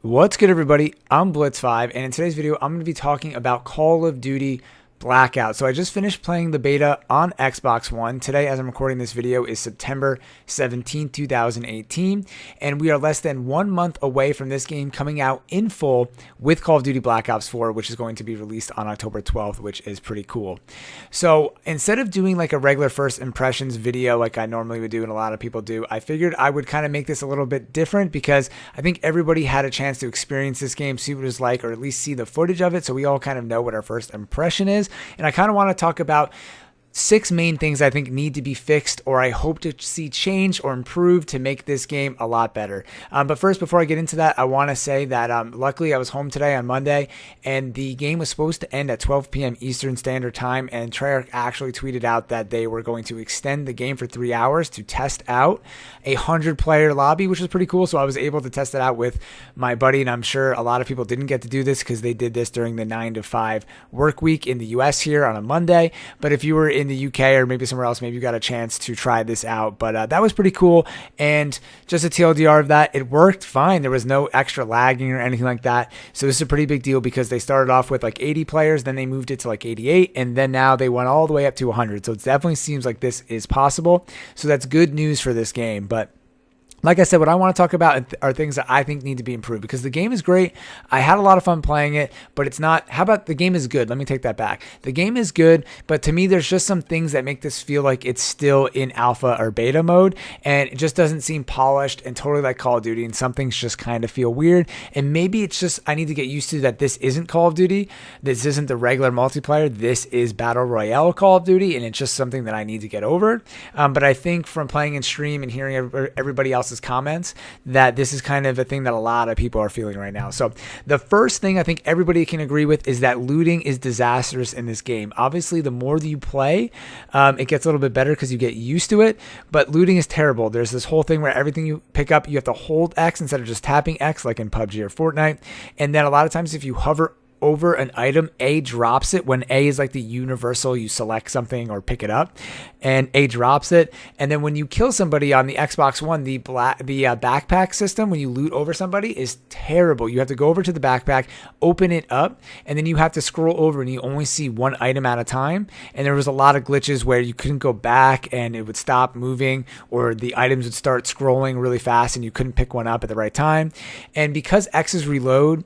What's good, everybody? I'm Blitz5, and in today's video, I'm going to be talking about Call of Duty Blackout. So I just finished playing the beta on Xbox One. Today, as I'm recording this video, is September 17, 2018, and we are less than 1 month away from this game coming out in full with Call of Duty Black Ops 4, which is going to be released on October 12th, which is pretty cool. So instead of doing like a regular first impressions video like I normally would do and a lot of people do, I figured I would kind of make this a little bit different because I think everybody had a chance to experience this game, see what it was like, or at least see the footage of it, so we all kind of know what our first impression is. And I kind of want to talk about 6 main things I think need to be fixed or I hope to see change or improve to make this game a lot better. But first, before I get into that, I want to say that luckily I was home today on Monday and the game was supposed to end at 12 p.m. Eastern Standard Time, and Treyarch actually tweeted out that they were going to extend the game for 3 hours to test out a 100-player lobby, which was pretty cool. So I was able to test it out with my buddy, and I'm sure a lot of people didn't get to do this because they did this during the 9 to 5 work week in the US here on a Monday. But if you were in the UK or maybe somewhere else, maybe you got a chance to try this out. But that was pretty cool. And just a TLDR of that, it worked fine. There was no extra lagging or anything like that. So this is a pretty big deal because they started off with like 80 players, then they moved it to like 88, and then now they went all the way up to 100. So it definitely seems like this is possible. So that's good news for this game. But like I said, what I want to talk about are things that I think need to be improved because the game is great. I had a lot of fun playing it, but it's not. How about the game is good? Let me take that back. The game is good, but to me, there's just some things that make this feel like it's still in alpha or beta mode, and it just doesn't seem polished and totally like Call of Duty, and some things just kind of feel weird. And maybe it's just I need to get used to that this isn't Call of Duty. This isn't the regular multiplayer. This is Battle Royale Call of Duty, and it's just something that I need to get over. But I think from playing in stream and hearing everybody else's comments that this is kind of a thing that a lot of people are feeling right now. So the first thing I think everybody can agree with is that looting is disastrous in this game. Obviously, the more that you play, it gets a little bit better because you get used to it, but looting is terrible. There's this whole thing where everything you pick up, you have to hold X instead of just tapping X like in PUBG or Fortnite. And then a lot of times if you hover over an item, A drops it when A is like the universal, you select something or pick it up, and A drops it. And then when you kill somebody on the Xbox One, the backpack system, when you loot over somebody, is terrible. You have to go over to the backpack, open it up, and then you have to scroll over and you only see one item at a time. And there was a lot of glitches where you couldn't go back and it would stop moving, or the items would start scrolling really fast and you couldn't pick one up at the right time. And because X's reload,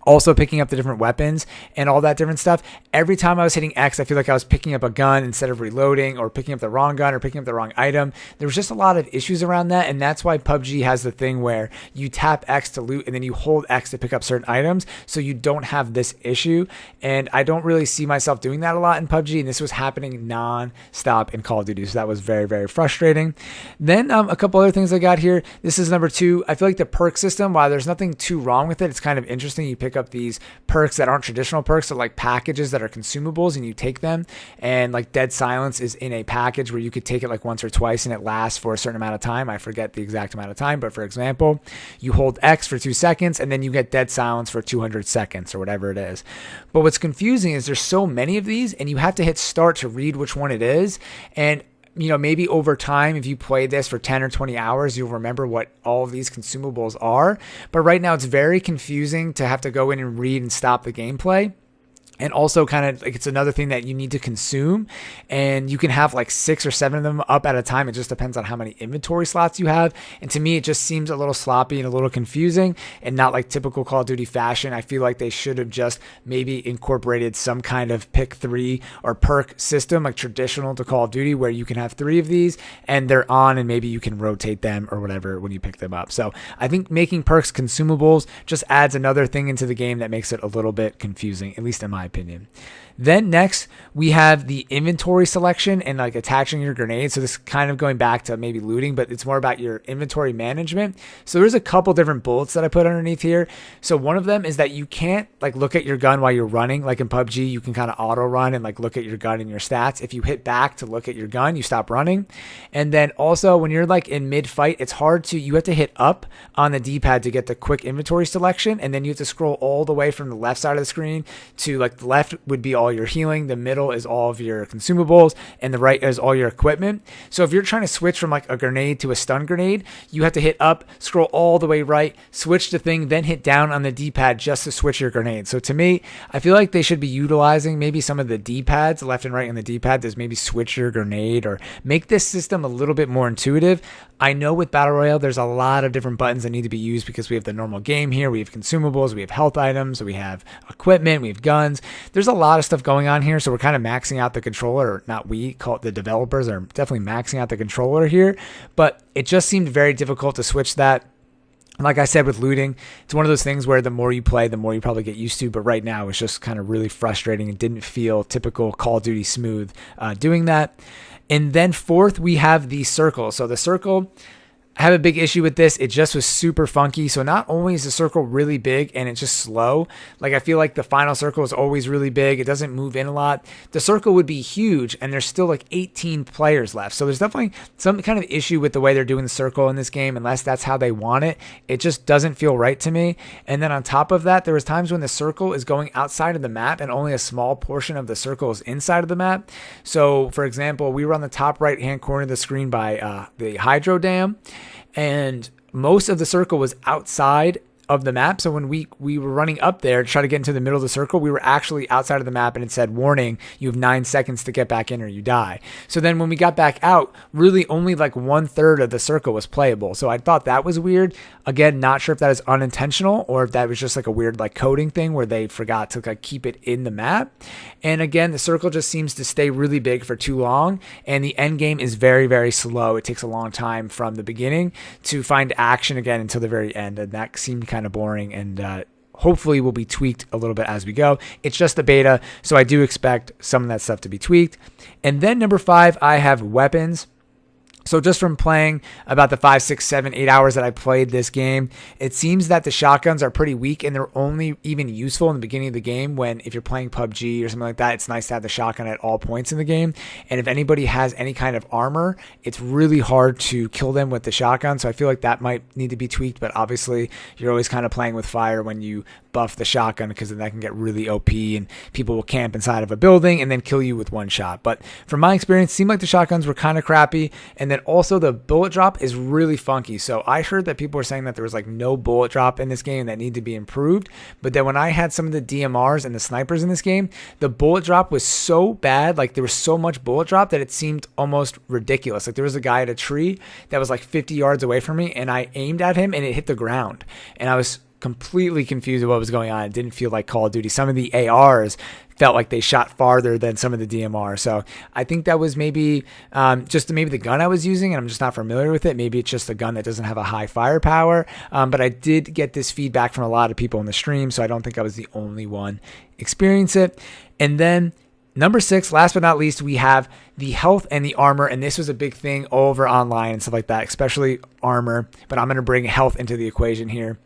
also picking up the different weapons and all that different stuff, every time I was hitting X, I feel like I was picking up a gun instead of reloading, or picking up the wrong gun or picking up the wrong item. There was just a lot of issues around that, and that's why PUBG has the thing where you tap X to loot and then you hold X to pick up certain items, so you don't have this issue. And I don't really see myself doing that a lot in PUBG, and this was happening non-stop in Call of Duty, so that was very, very frustrating. Then a couple other things I got here. This is number 2. I feel like the perk system, while there's nothing too wrong with it, it's kind of interesting. You pick up these perks that aren't traditional perks, so like packages that are consumables, and you take them, and like Dead Silence is in a package where you could take it like once or twice and it lasts for a certain amount of time. I forget the exact amount of time, but for example, you hold X for 2 seconds and then you get Dead Silence for 200 seconds or whatever it is. But what's confusing is there's so many of these and you have to hit start to read which one it is. And you know, maybe over time, if you play this for 10 or 20 hours, you'll remember what all of these consumables are. But right now, it's very confusing to have to go in and read and stop the gameplay. And also kind of like it's another thing that you need to consume, and you can have like 6 or 7 of them up at a time. It just depends on how many inventory slots you have. And to me, it just seems a little sloppy and a little confusing and not like typical Call of Duty fashion. I feel like they should have just maybe incorporated some kind of pick 3 or perk system like traditional to Call of Duty, where you can have 3 of these and they're on and maybe you can rotate them or whatever when you pick them up. So I think making perks consumables just adds another thing into the game that makes it a little bit confusing, at least in my opinion. Then next, we have the inventory selection and like attaching your grenades. So this is kind of going back to maybe looting, but it's more about your inventory management. So there's a couple different bullets that I put underneath here. So one of them is that you can't like look at your gun while you're running. Like in PUBG, you can kind of auto run and like look at your gun and your stats. If you hit back to look at your gun, you stop running. And then also when you're like in mid fight, it's hard to, you have to hit up on the D-pad to get the quick inventory selection. And then you have to scroll all the way from the left side of the screen to like the left would be all your healing, the middle is all of your consumables, and the right is all your equipment. So if you're trying to switch from like a grenade to a stun grenade, you have to hit up, scroll all the way right, switch the thing, then hit down on the D-pad just to switch your grenade. So to me, I feel like they should be utilizing maybe some of the D-pads, left and right on the D-pad, to maybe switch your grenade or make this system a little bit more intuitive. I know with Battle Royale, there's a lot of different buttons that need to be used because we have the normal game here, we have consumables, we have health items, we have equipment, we have guns. There's a lot of stuff going on here, so we're kind of maxing out the controller, or not we, call it the developers are definitely maxing out the controller here, but it just seemed very difficult to switch that. Like I said, with looting, it's one of those things where the more you play, the more you probably get used to. But right now, it's just kind of really frustrating and didn't feel typical Call of Duty smooth doing that. And then fourth, we have the circle. So the circle, I have a big issue with this. It just was super funky. So not only is the circle really big and it's just slow, like I feel like the final circle is always really big. It doesn't move in a lot. The circle would be huge and there's still like 18 players left. So there's definitely some kind of issue with the way they're doing the circle in this game, unless that's how they want it. It just doesn't feel right to me. And then on top of that, there was times when the circle is going outside of the map and only a small portion of the circle is inside of the map. So for example, we were on the top right-hand corner of the screen by the hydro dam, and most of the circle was outside of the map. So when we were running up there to try to get into the middle of the circle, we were actually outside of the map and it said, warning, you have 9 seconds to get back in or you die. So then when we got back out, really only like 1/3 of the circle was playable. So I thought that was weird. Again, not sure if that is unintentional or if that was just like a weird like coding thing where they forgot to like keep it in the map. And again, the circle just seems to stay really big for too long. And the end game is very, very slow. It takes a long time from the beginning to find action again until the very end. And that seemed kind of boring, and hopefully will be tweaked a little bit as we go. It's just a beta, so I do expect some of that stuff to be tweaked. And then number 5, I have weapons. So just from playing about the 5, 6, 7, 8 hours that I played this game, it seems that the shotguns are pretty weak and they're only even useful in the beginning of the game when, if you're playing PUBG or something like that, it's nice to have the shotgun at all points in the game. And if anybody has any kind of armor, it's really hard to kill them with the shotgun. So I feel like that might need to be tweaked, but obviously you're always kind of playing with fire when you buff the shotgun, because then that can get really OP and people will camp inside of a building and then kill you with one shot. But from my experience, it seemed like the shotguns were kind of crappy. And then also the bullet drop is really funky. So I heard that people were saying that there was like no bullet drop in this game that needed to be improved. But then when I had some of the DMRs and the snipers in this game, the bullet drop was so bad. Like there was so much bullet drop that it seemed almost ridiculous. Like there was a guy at a tree that was like 50 yards away from me and I aimed at him and it hit the ground. And I was completely confused with what was going on. It didn't feel like Call of Duty. Some of the ARs felt like they shot farther than some of the DMR. So I think that was maybe just maybe the gun I was using, and I'm just not familiar with it. Maybe it's just a gun that doesn't have a high firepower. But I did get this feedback from a lot of people in the stream, so I don't think I was the only one experience it. And then number 6, last but not least, we have the health and the armor. And this was a big thing over online and stuff like that, especially armor. But I'm going to bring health into the equation here.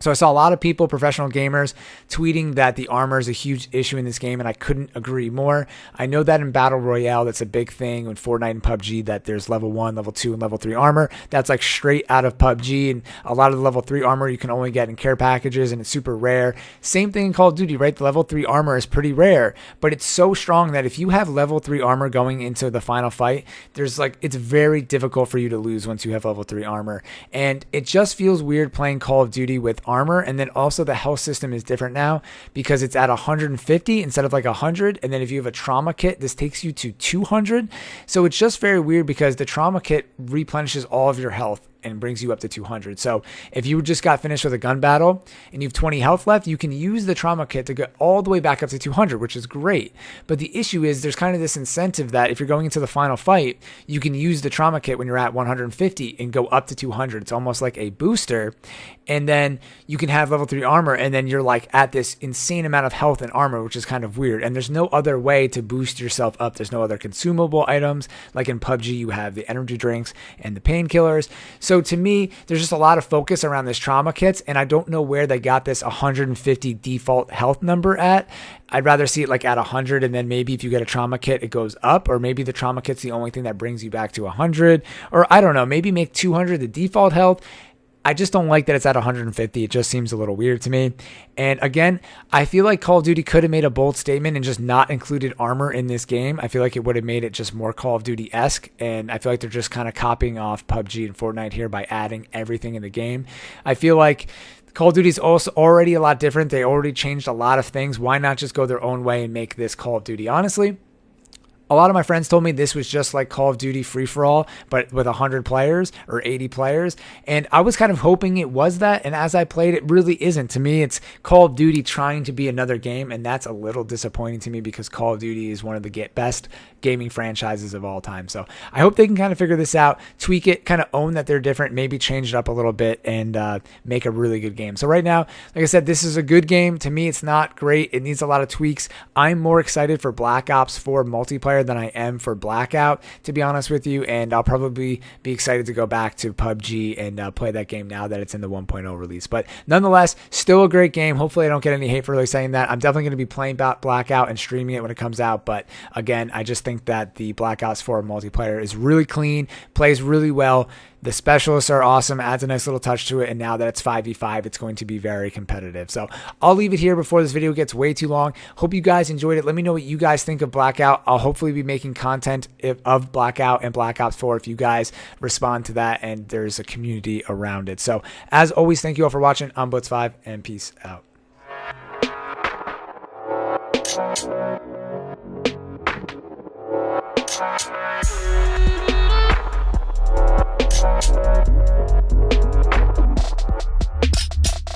So I saw a lot of people, professional gamers, tweeting that the armor is a huge issue in this game, and I couldn't agree more. I know that in Battle Royale, that's a big thing in Fortnite and PUBG, that there's level 1, level 2, and level 3 armor. That's like straight out of PUBG, and a lot of the level 3 armor you can only get in care packages, and it's super rare. Same thing in Call of Duty, right? The level 3 armor is pretty rare, but it's so strong that if you have level 3 armor going into the final fight, it's very difficult for you to lose once you have level 3 armor. And it just feels weird playing Call of Duty with armor. And then also the health system is different now because it's at 150 instead of like 100. And then if you have a trauma kit, this takes you to 200. So it's just very weird because the trauma kit replenishes all of your health and brings you up to 200. So if you just got finished with a gun battle and you have 20 health left, you can use the trauma kit to get all the way back up to 200, which is great. But the issue is there's kind of this incentive that if you're going into the final fight, you can use the trauma kit when you're at 150 and go up to 200. It's almost like a booster. And then you can have level 3 armor and then you're like at this insane amount of health and armor, which is kind of weird. And there's no other way to boost yourself up. There's no other consumable items. Like in PUBG, you have the energy drinks and the painkillers. So to me, there's just a lot of focus around this trauma kits, and I don't know where they got this 150 default health number at. I'd rather see it like at 100, and then maybe if you get a trauma kit, it goes up, or maybe the trauma kit's the only thing that brings you back to 100, or I don't know, maybe make 200 the default health. I just don't like that it's at 150. It just seems a little weird to me. And again, I feel like Call of Duty could have made a bold statement and just not included armor in this game. I feel like it would have made it just more Call of Duty-esque, and I feel like they're just kind of copying off PUBG and Fortnite here by adding everything in the game. I feel like Call of Duty is also already a lot different. They already changed a lot of things. Why not just go their own way and make this Call of Duty? Honestly, a lot of my friends told me this was just like Call of Duty free-for-all, but with 100 players or 80 players. And I was kind of hoping it was that. And as I played, it really isn't. To me, it's Call of Duty trying to be another game. And that's a little disappointing to me because Call of Duty is one of the best gaming franchises of all time. So I hope they can kind of figure this out, tweak it, kind of own that they're different, maybe change it up a little bit and make a really good game. So right now, like I said, this is a good game. To me, it's not great. It needs a lot of tweaks. I'm more excited for Black Ops 4 multiplayer than I am for Blackout, to be honest with you, and I'll probably be excited to go back to PUBG and play that game now that it's in the 1.0 release. But nonetheless, still a great game. Hopefully I don't get any hate for really saying that. I'm definitely going to be playing Blackout and streaming it when it comes out, but again, I just think that the Black Ops 4 multiplayer is really clean, plays really well. The specialists are awesome, adds a nice little touch to it, and now that it's 5v5, it's going to be very competitive. So I'll leave it here before this video gets way too long. Hope you guys enjoyed it. Let me know what you guys think of Blackout. I'll hopefully be making content of Blackout and Black Ops 4 if you guys respond to that and there's a community around it. So as always, thank you all for watching. I'm Blitz5, and peace out.